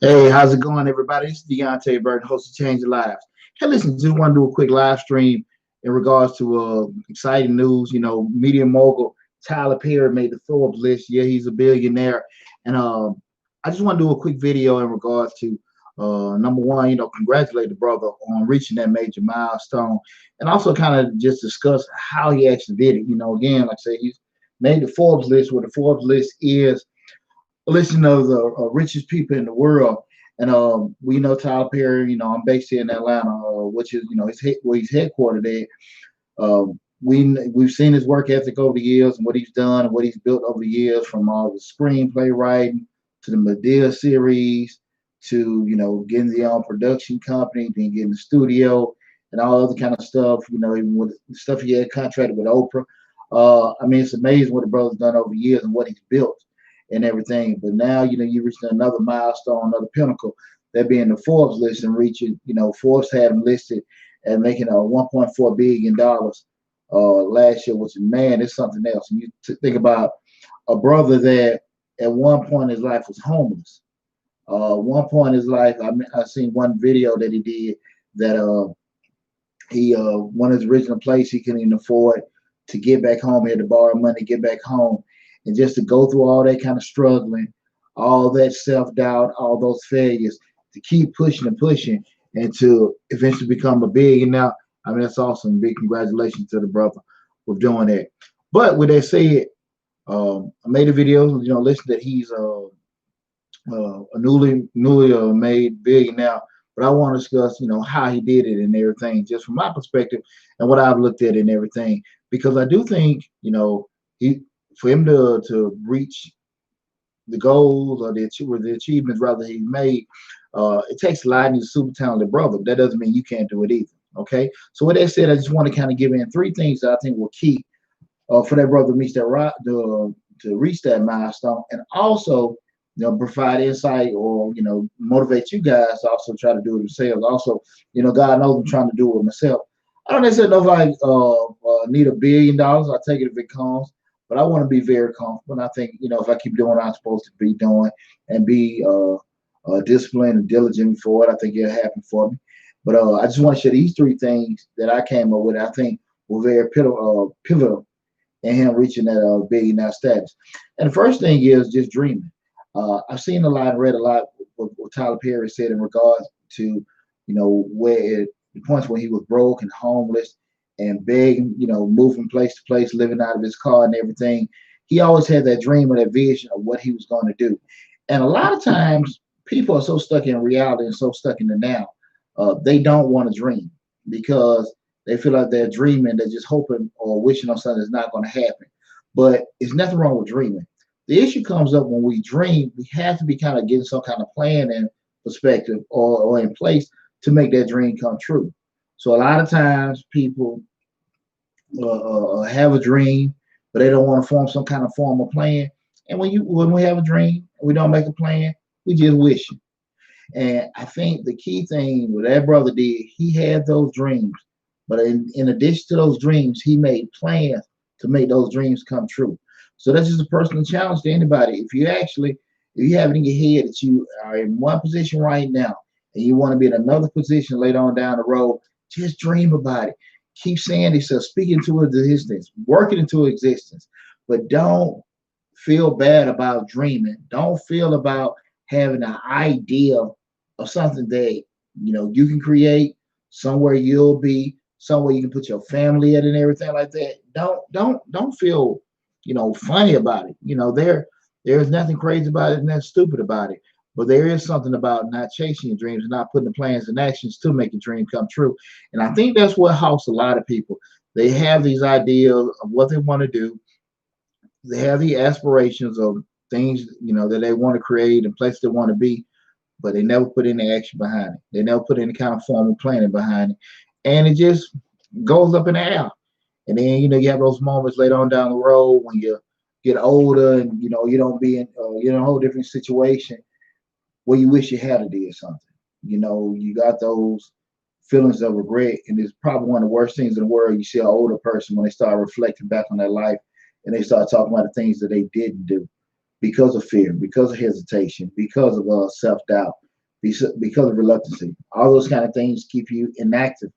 Hey, how's it going, everybody? It's Deonte Burden, host of Change Lives. Hey, listen, just want to do a quick live stream in regards to exciting news. Media mogul Tyler Perry made the Forbes list. Yeah, he's a billionaire, and I just want to do a quick video in regards to number one, congratulate the brother on reaching that major milestone, and also kind of just discuss how he actually did it. Again, like I say, he's made the Forbes list. Where the Forbes list is a list of the richest people in the world. And we know Tyler Perry. I'm based here in Atlanta, which is where he's headquartered at. We've seen his work ethic over the years and what he's done and what he's built over the years, from all the screenplay writing to the Medea series to getting the own production company, then getting the studio and all other kind of stuff. Even with the stuff he had contracted with Oprah. I mean, it's amazing what the brother's done over the years and what he's built and everything. But now, you reached another milestone, another pinnacle, that being the Forbes list and reaching, Forbes had him listed and making a $1.4 billion last year, which is, man, it's something else. And you think about a brother that at one point in his life was homeless. One point in his life, I seen one video that he did that he one of his original place he couldn't even afford to get back home. He had to borrow money to get back home, and just to go through all that kind of struggling, all that self-doubt, all those failures, to keep pushing and pushing, and to eventually become a billionaire. I mean, that's awesome. Big congratulations to the brother for doing that. But with that said, I made a video, listen, that he's a newly made billionaire. But I want to discuss, how he did it and everything, just from my perspective and what I've looked at and everything. Because I do think, he for him to reach the goals or the achievements rather he made, it takes a lot. And he's a super talented brother. That doesn't mean you can't do it either. Okay. So with that said, I just want to kind of give in three things that I think will key for that brother to reach to reach that milestone, and also provide insight or motivate you guys to also try to do it yourselves. Also, God knows I'm trying to do it myself. I don't necessarily know if I need $1 billion. I'll take it if it comes, but I want to be very comfortable. And I think if I keep doing what I'm supposed to be doing and be disciplined and diligent for it, I think it'll happen for me. But I just want to share these three things that I came up with. I think were very pivotal in him reaching that billionaire status. And the first thing is just dreaming. I've seen a lot and read a lot what Tyler Perry said in regards to, the points when he was broke and homeless and begging, moving place to place, living out of his car and everything. He always had that dream or that vision of what he was going to do. And a lot of times people are so stuck in reality and so stuck in the now, they don't want to dream because they feel like they're dreaming, they're just hoping or wishing on something that's not going to happen. But there's nothing wrong with dreaming. The issue comes up when we dream. We have to be kind of getting some kind of plan and perspective or in place to make that dream come true. So a lot of times people have a dream, but they don't want to form some kind of formal plan. And when we have a dream and we don't make a plan, we just wish it. And I think the key thing what that brother did, he had those dreams, but in addition to those dreams, he made plans to make those dreams come true. So that's just a personal challenge to anybody. If you have it in your head that you are in one position right now and you want to be in another position later on down the road, just dream about it. Keep saying to yourself, speak into existence, work it into existence. But don't feel bad about dreaming. Don't feel about having an idea of something that you can create, somewhere you'll be, somewhere you can put your family at and everything like that. Don't feel funny about it. There's nothing crazy about it and nothing stupid about it. But there is something about not chasing your dreams and not putting the plans and actions to make your dream come true. And I think that's what helps a lot of people. They have these ideas of what they want to do. They have the aspirations of things, that they want to create and places they want to be, but they never put any action behind it. They never put any kind of formal planning behind it. And it just goes up in the air. And then, you have those moments later on down the road when you get older and, you don't be in a whole different situation where you wish you had did something. You got those feelings of regret. And it's probably one of the worst things in the world. You see an older person when they start reflecting back on their life and they start talking about the things that they didn't do because of fear, because of hesitation, because of self-doubt. because of reluctancy. All those kind of things keep you inactive.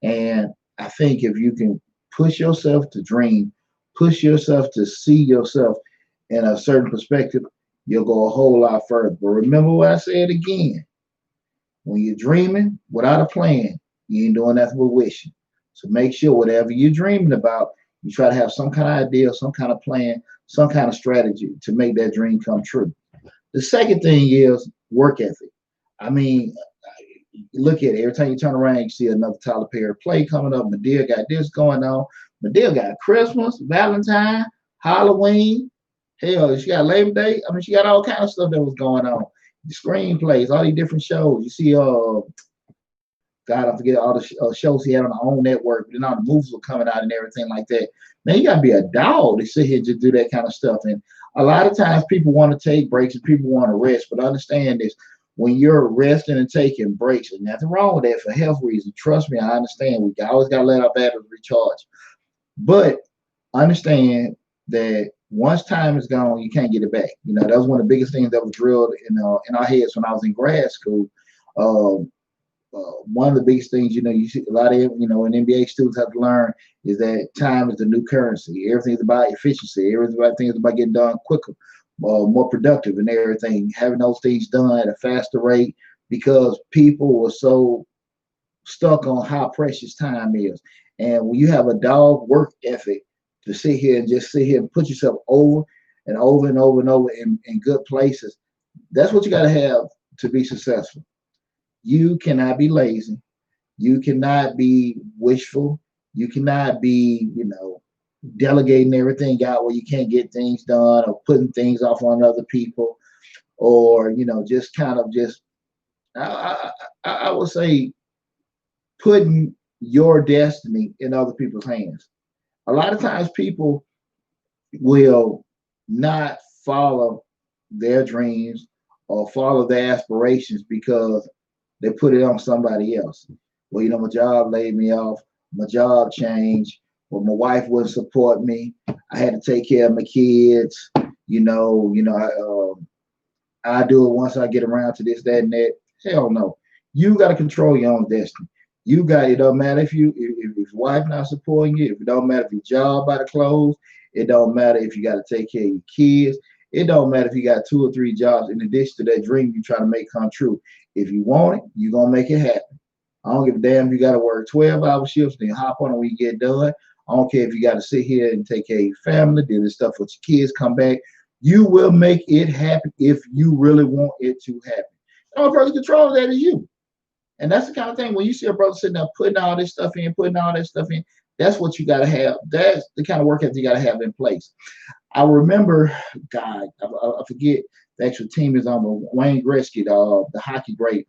And I think if you can push yourself to dream, push yourself to see yourself in a certain perspective, you'll go a whole lot further. But remember what I said again: when you're dreaming without a plan, you ain't doing nothing but wishing. So make sure whatever you're dreaming about, you try to have some kind of idea, some kind of plan, some kind of strategy to make that dream come true. The second thing is work ethic. I mean, look at it. Every time you turn around, you see another Tyler Perry play coming up. Medea got this going on. Medea got Christmas, Valentine, Halloween. Hell, she got Labor Day. I mean, she got all kinds of stuff that was going on. The screenplays, all these different shows. You see, God, I forget all the shows he had on the own network. But then all the movies were coming out and everything like that. Man, you gotta be a dog to sit here and just do that kind of stuff. And a lot of times people want to take breaks and people want to rest. But understand this: when you're resting and taking breaks, there's nothing wrong with that for health reasons. Trust me, I understand. We always gotta let our batteries recharge. But understand that once time is gone, you can't get it back. You know, that was one of the biggest things that was drilled in our heads when I was in grad school. Um, One of the biggest things, you see a lot of, and NBA students have to learn is that time is the new currency. Everything's about efficiency. Everything is about getting done quicker, more productive and everything, having those things done at a faster rate because people were so stuck on how precious time is. And when you have a dog work ethic to sit here and just sit here and put yourself over and over and over and over in good places, that's what you got to have to be successful. You cannot be lazy. You cannot be wishful. You cannot be, delegating everything out where you can't get things done or putting things off on other people or, just kind of just, I would say, putting your destiny in other people's hands. A lot of times people will not follow their dreams or follow their aspirations because they put it on somebody else. Well, my job laid me off, my job changed, or my wife wouldn't support me. I had to take care of my kids. I do it once I get around to this, that, and that. Hell no. You got to control your own destiny. It don't matter if your wife not supporting you, if it don't matter if your job about to close, it don't matter if you got to take care of your kids, it don't matter if you got 2 or 3 jobs in addition to that dream you try to make come true. If you want it, you're gonna make it happen. I don't give a damn if you gotta work 12-hour shifts, then hop on it when you get done. I don't care if you gotta sit here and take care of your family, do this stuff with your kids, come back. You will make it happen if you really want it to happen. The only person controlling that is you. And that's the kind of thing when you see a brother sitting there putting all this stuff in, that's what you got to have. That's the kind of work ethic you got to have in place. I remember, God, I forget the actual team is on, Wayne Gretzky, the hockey great.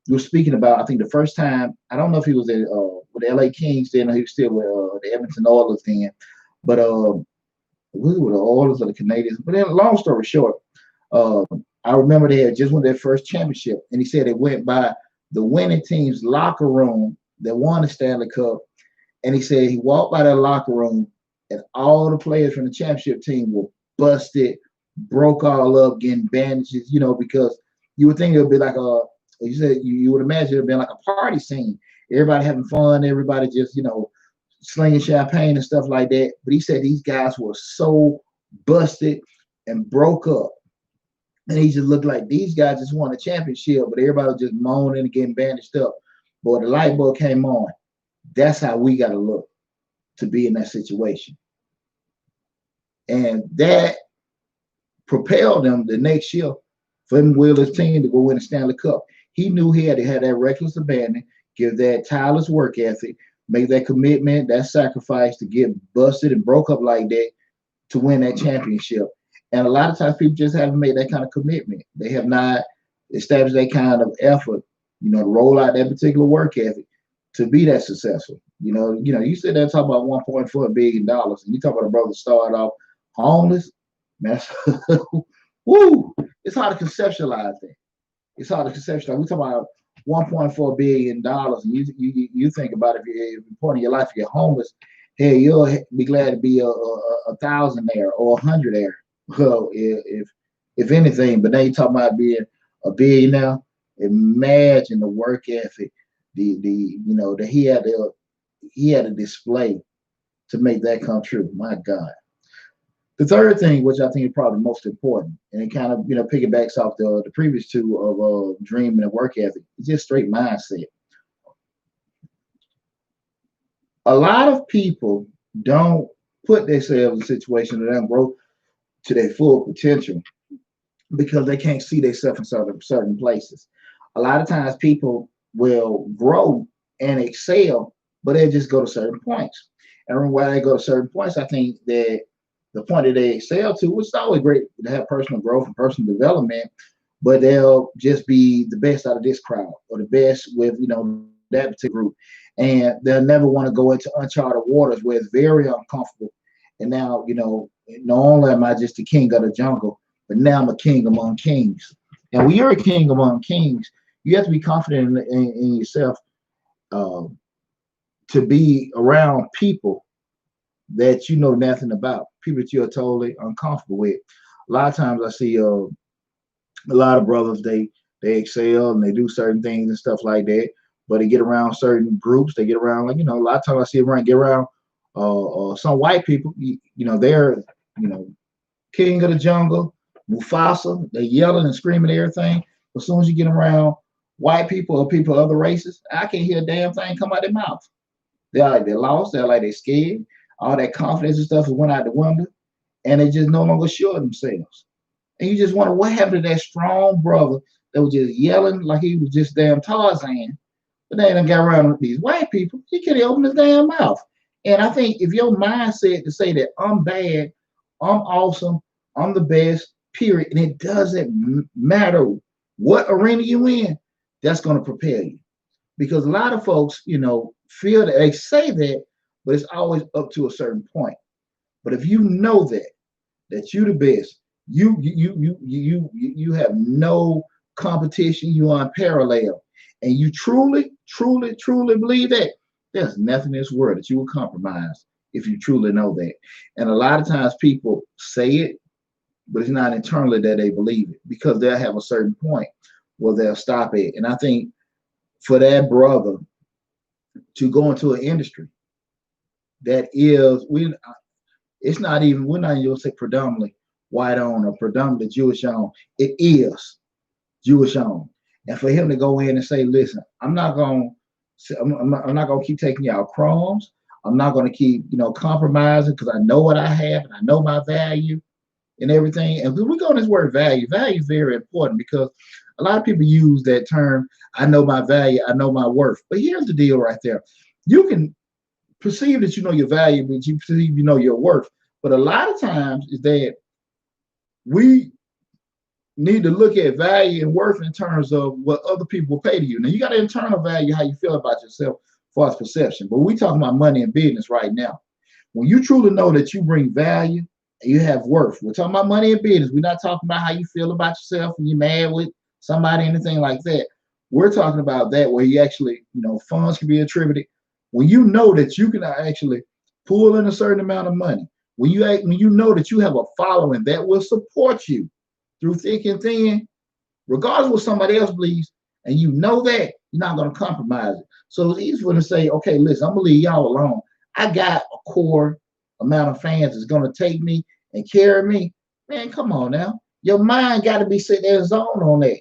We were speaking about, I think the first time, I don't know if he was with the LA Kings then or he was still with the Edmonton Oilers then, but was it with the Oilers or the Canadians? But then, long story short, I remember they had just won their first championship, and he said they went by the winning team's locker room that won the Stanley Cup, and he said he walked by that locker room, and all the players from the championship team were busted, broke all up, getting bandages, because you would think it would be like you said, you would imagine it would be like a party scene. Everybody having fun, everybody just, slinging champagne and stuff like that. But he said these guys were so busted and broke up. And he just looked like these guys just won a championship, but everybody was just moaning and getting bandaged up. But the light bulb came on. That's how we got to look to be in that situation. And that propelled him the next year for him with his team to go win the Stanley Cup. He knew he had to have that reckless abandon, give that tireless work ethic, make that commitment, that sacrifice to get busted and broke up like that to win that championship. And a lot of times people just haven't made that kind of commitment. They have not established that kind of effort, to roll out that particular work ethic to be that successful. You sit there and talk about $1.4 billion, and you talk about a brother started off homeless. Man, woo! It's hard to conceptualize that. It's hard to conceptualize. We talk about $1.4 billion, and you think about it, if you're point in your life, you're homeless. Hey, you'll be glad to be a 1,000 there or 100 there. Well, if anything, but now you talk about being a billionaire. Imagine the work ethic, that he had to display to make that come true. My God. The third thing, which I think is probably most important, and it kind of piggybacks off the previous two of dream and work ethic, is just straight mindset. A lot of people don't put themselves in a situation that they don't grow to their full potential because they can't see themselves in certain places. A lot of times people will grow and excel, but they just go to certain points. And when they go to certain points, I think that the point that they excel to, which is always great to have personal growth and personal development, but they'll just be the best out of this crowd or the best with that particular group, and they'll never want to go into uncharted waters where it's very uncomfortable. And now not only am I just the king of the jungle, but now I'm a king among kings. And when you're a king among kings, you have to be confident in yourself, uh, to be around people that you know nothing about, people that you're totally uncomfortable with. A lot of times I see a lot of brothers, they excel and they do certain things and stuff like that, but they get around certain groups, they get around a lot of times I see get around some white people, they're king of the jungle, Mufasa, they yelling and screaming everything. But as soon as you get around white people or people of other races, I can't hear a damn thing come out their mouth. They're like they're lost, they're like they're scared. All that confidence and stuff went out the window, and they just no longer sure of themselves. And you just wonder what happened to that strong brother that was just yelling like he was just damn Tarzan. But they done got around with these white people, he can't open his damn mouth. And I think if your mindset to say that I'm bad, I'm awesome, I'm the best, period, and it doesn't matter what arena you in, that's going to prepare you. Because a lot of folks, feel that they say that, but it's always up to a certain point. But if you know that you're the best, you have no competition, you are unparalleled, and you truly, truly, truly believe that, there's nothing in this world that you will compromise if you truly know that. And a lot of times people say it, but it's not internally that they believe it, because they'll have a certain point where they'll stop it. And I think for that brother to go into an industry that is, it's not even, we're not even going to say predominantly white owned or predominantly Jewish owned. It is Jewish owned. And for him to go in and say, listen, I'm not going to keep taking y'all crumbs. I'm not going to keep, compromising, because I know what I have and I know my value and everything. And when we go on this word value is very important, because a lot of people use that term, I know my value, I know my worth. But here's the deal right there. You can perceive that you know your value, but you perceive you know your worth. But a lot of times is that we need to look at value and worth in terms of what other people will pay to you. Now, you got an internal value, how you feel about yourself as far as perception. But we're talking about money and business right now. When you truly know that you bring value and you have worth, we're talking about money and business. We're not talking about how you feel about yourself and you're mad with somebody, anything like that. We're talking about that where you actually, funds can be attributed. When you know that you can actually pull in a certain amount of money, when you know that you have a following that will support you through thick and thin, regardless of what somebody else believes, and you know that, you're not going to compromise it. So it's easy for them to say, okay, listen, I'm going to leave y'all alone. I got a core amount of fans that's going to take me and carry me. Man, come on now. Your mind got to be sitting there zone on that.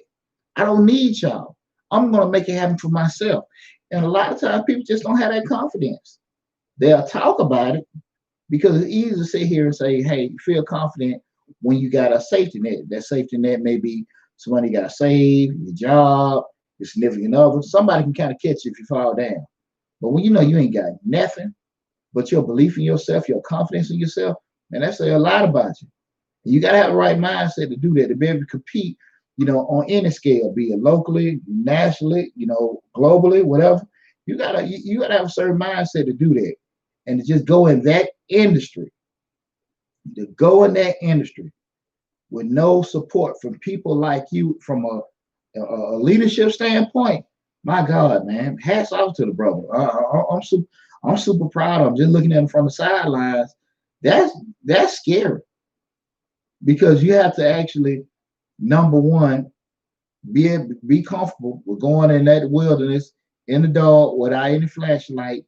I don't need y'all. I'm going to make it happen for myself. And a lot of times people just don't have that confidence. They'll talk about it because it's easy to sit here and say, hey, you feel confident when you got a safety net. That safety net may be somebody got to save, your job, your significant other. Somebody can kind of catch you if you fall down. But when you know you ain't got nothing but your belief in yourself, your confidence in yourself, and that says a lot about you. And you got to have the right mindset to do that, to be able to compete, on any scale, be it locally, nationally, globally, whatever. You gotta have a certain mindset to do that, and to just go in that industry, with no support from people like you from a leadership standpoint. My God, man, hats off to the brother. I'm super proud of him. Just looking at him from the sidelines, that's scary, because you have to actually, number one, Be comfortable with going in that wilderness in the dark without any flashlight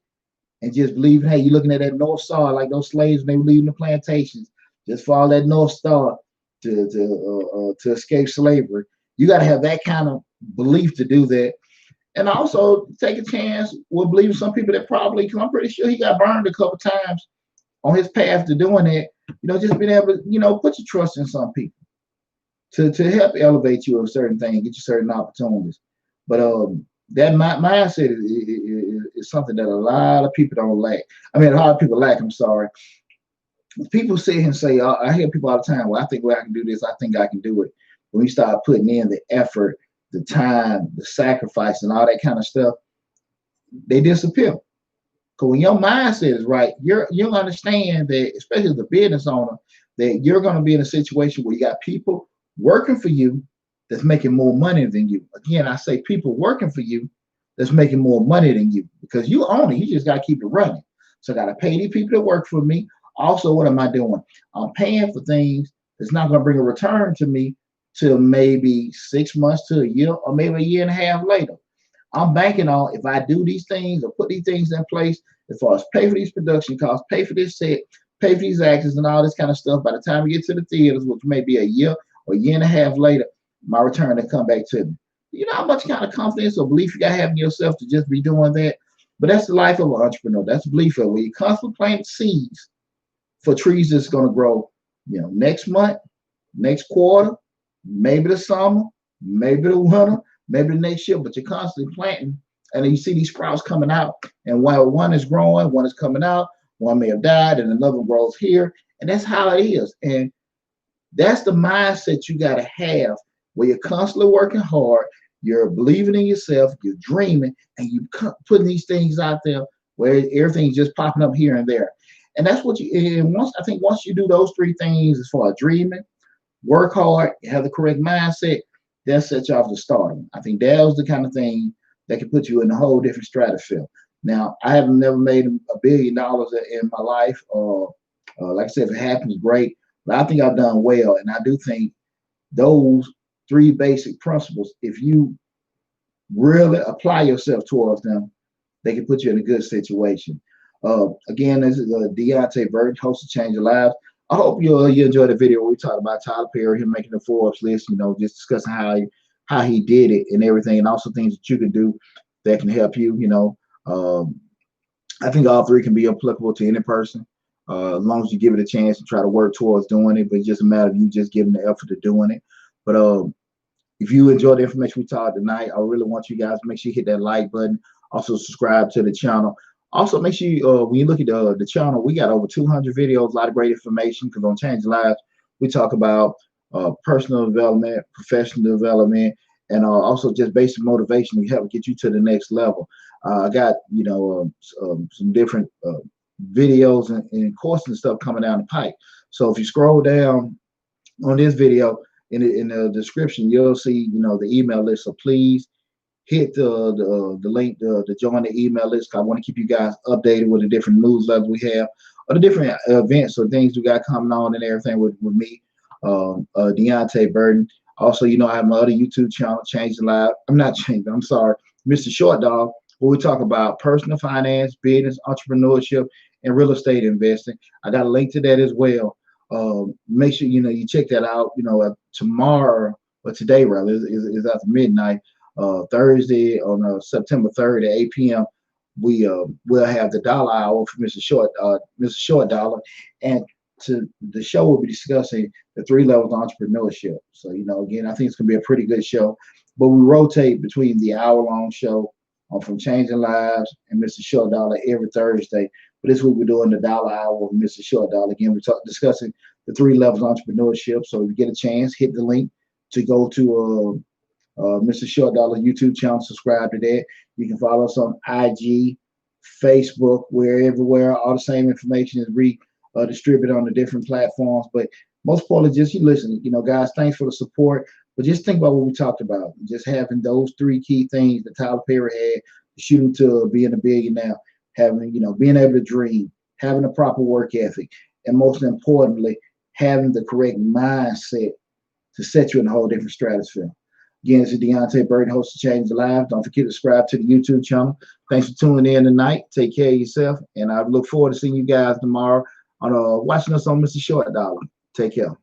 and just believing, hey, you're looking at that North Star like those slaves when they were leaving the plantations. Just follow that North Star to escape slavery. You got to have that kind of belief to do that. And also take a chance with believing some people that probably, because I'm pretty sure he got burned a couple times on his path to doing that. Just being able to, put your trust in some people to help elevate you a certain thing, get you certain opportunities. But that mindset is something that a lot of people don't lack. I mean, a lot of people lack. I'm sorry. People sit here and say, I hear people all the time, well, I think I can do this. I think I can do it. When you start putting in the effort, the time, the sacrifice, and all that kind of stuff, they disappear. Because when your mindset is right, you'll understand that, especially as a business owner, that you're going to be in a situation where you got people working for you that's making more money than you. Again, I say people working for you that's making more money than you, because you own it. You just got to keep it running. So I got to pay these people that work for me. Also, what am I doing? I'm paying for things that's not going to bring a return to me till maybe 6 months to a year, or maybe a year and a half later. I'm banking on, if I do these things or put these things in place, as far as pay for these production costs, pay for this set, pay for these actors and all this kind of stuff, by the time we get to the theaters, which may be a year or a year and a half later, my return will come back to me. You know how much kind of confidence or belief you got to have in yourself to just be doing that? But that's the life of an entrepreneur. That's the belief of it. When you constantly plant seeds for trees that's going to grow, next month, next quarter, maybe the summer, maybe the winter, maybe the next year, but you're constantly planting, and then you see these sprouts coming out, and while one is growing, one is coming out, one may have died, and another grows here, and that's how it is. And that's the mindset you got to have, where you're constantly working hard, you're believing in yourself, you're dreaming, and you putting these things out there where everything's just popping up here and there. And that's what and once you do those three things, as far as dreaming, work hard, have the correct mindset, that sets you off to starting. I think that was the kind of thing that can put you in a whole different stratosphere. Now, I have never made $1 billion in my life. Like I said, if it happens, great. But I think I've done well. And I do think those three basic principles, if you really apply yourself towards them, they can put you in a good situation. Again, this is Deonte Burden, host of Change Your Lives. I hope you enjoyed the video where we talked about Tyler Perry, him making the Forbes list, just discussing how he did it and everything, and also things that you can do that can help you. I think all three can be applicable to any person, as long as you give it a chance and try to work towards doing it. But it's just a matter of you just giving the effort to doing it. But if you enjoyed the information we taught tonight, I really want you guys to make sure you hit that like button. Also subscribe to the channel. Also, make sure when you look at the channel, we got over 200 videos, a lot of great information, because on Change Lives, we talk about personal development, professional development, and also just basic motivation to help get you to the next level. I got, some different videos and courses and stuff coming down the pipe. So if you scroll down on this video, in the description, you'll see, the email list. So please hit the link to join the email list. I want to keep you guys updated with the different newsletters we have, or the different events or things we got coming on and everything with me, Deonte Burden. Also, I have my other YouTube channel, Change the Live. I'm sorry, Mr. Short Dog, where we talk about personal finance, business, entrepreneurship, and real estate investing. I got a link to that as well. Make sure you check that out. Tomorrow, or today rather, is after midnight. Thursday on September 3rd at 8 p.m. We'll have the Dollar Hour for Mr. Short Dollar, and the show will be discussing the 3 levels of entrepreneurship. So again, I think it's gonna be a pretty good show. But we rotate between the hour-long show from Changing Lives and Mr. Short Dollar every Thursday. But this week we're doing the Dollar Hour with Mr. Short Dollar. Again, we're discussing the 3 levels of entrepreneurship. So if you get a chance, hit the link to go to Mr. Short Dollar YouTube channel. Subscribe to that. You can follow us on IG, Facebook. We're everywhere. All the same information is distributed on the different platforms. But most importantly, just you listen. Guys, thanks for the support. But just think about what we talked about. Just having those 3 key things that Tyler Perry had to shoot him to being a billionaire. Having, being able to dream, having a proper work ethic, and most importantly, having the correct mindset to set you in a whole different stratosphere. Again, this is Deonte Burden, host of Change the Lives. Don't forget to subscribe to the YouTube channel. Thanks for tuning in tonight. Take care of yourself, and I look forward to seeing you guys tomorrow on watching us on Mr. Short Dollar. Take care.